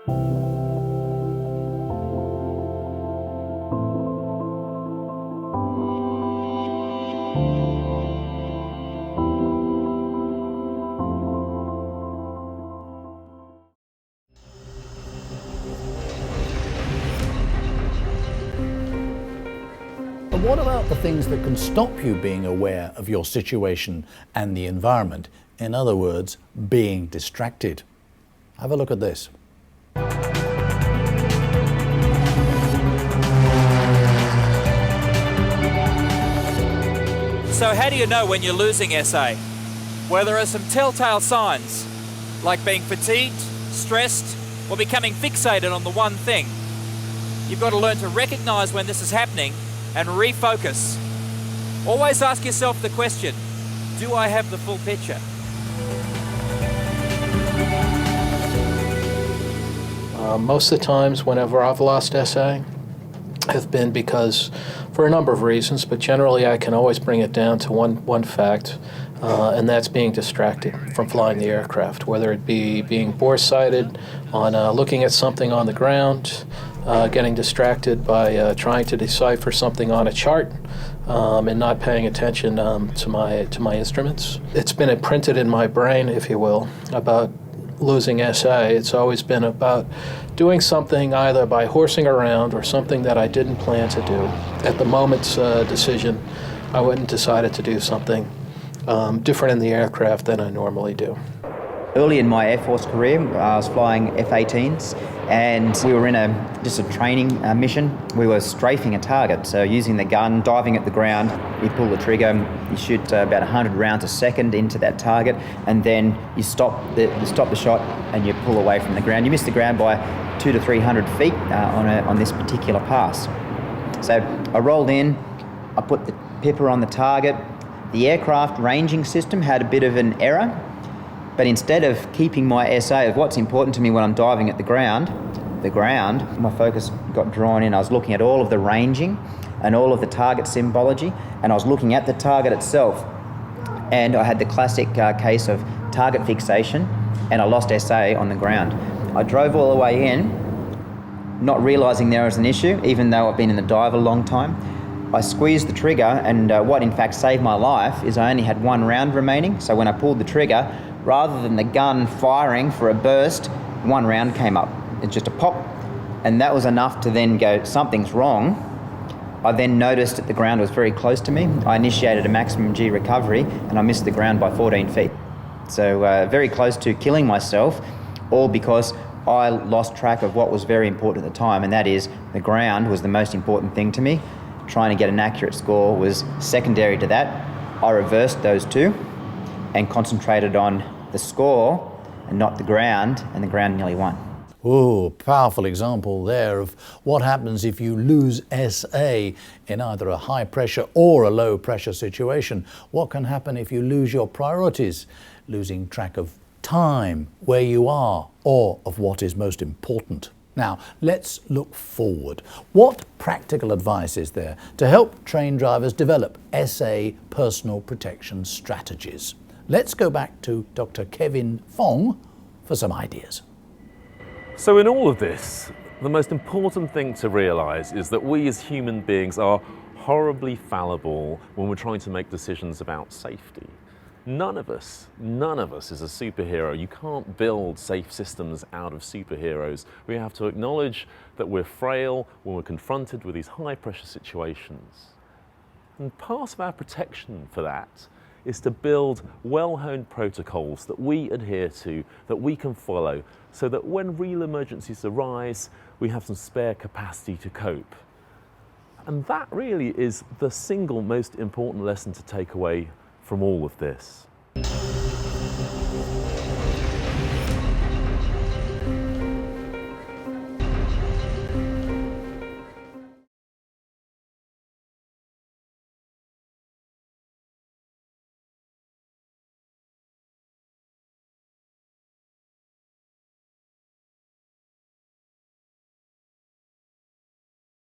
But what about the things that can stop you being aware of your situation and the environment? In other words, being distracted. Have a look at this. So how do you know when you're losing SA? Well, there are some telltale signs, like being fatigued, stressed, or becoming fixated on the one thing. You've got to learn to recognise when this is happening and refocus. Always ask yourself the question, do I have the full picture? Most of the times whenever I've lost SA have been because, for a number of reasons, but generally I can always bring it down to one fact, and that's being distracted from flying the aircraft, whether it be being bore-sighted on looking at something on the ground, getting distracted by trying to decipher something on a chart, and not paying attention to my instruments. It's been imprinted in my brain, if you will, about losing SA. It's always been about doing something either by horsing around or something that I didn't plan to do. At the moment's decision, I went and decided to do something different in the aircraft than I normally do. Early in my Air Force career, I was flying F-18s, and we were in just a training mission. We were strafing a target, so using the gun, diving at the ground, you pull the trigger, you shoot about 100 rounds a second into that target, and then you stop the shot and you pull away from the ground. You miss the ground by 200 to 300 feet on this particular pass. So I rolled in, I put the pipper on the target. The aircraft ranging system had a bit of an error, but instead of keeping my SA of what's important to me when I'm diving at the ground, my focus got drawn in. I was looking at all of the ranging and all of the target symbology, and I was looking at the target itself. And I had the classic case of target fixation, and I lost SA on the ground. I drove all the way in, not realising there was an issue, even though I've been in the dive a long time. I squeezed the trigger, and what in fact saved my life is I only had one round remaining. So when I pulled the trigger, rather than the gun firing for a burst, one round came up. It's just a pop, and that was enough to then go, something's wrong. I then noticed that the ground was very close to me. I initiated a maximum G recovery, and I missed the ground by 14 feet. So very close to killing myself, all because I lost track of what was very important at the time, and that is the ground was the most important thing to me. Trying to get an accurate score was secondary to that. I reversed those two and concentrated on the score and not the ground, and the ground nearly won. Oh, powerful example there of what happens if you lose SA in either a high pressure or a low pressure situation. What can happen if you lose your priorities, losing track of time, where you are, or of what is most important. Now, let's look forward. What practical advice is there to help train drivers develop SA personal protection strategies? Let's go back to Dr. Kevin Fong for some ideas. So in all of this, the most important thing to realise is that we as human beings are horribly fallible when we're trying to make decisions about safety. None of us is a superhero. You can't build safe systems out of superheroes. We have to acknowledge that we're frail when we're confronted with these high pressure situations. And part of our protection for that is to build well-honed protocols that we adhere to, that we can follow, so that when real emergencies arise, we have some spare capacity to cope. And that really is the single most important lesson to take away from all of this.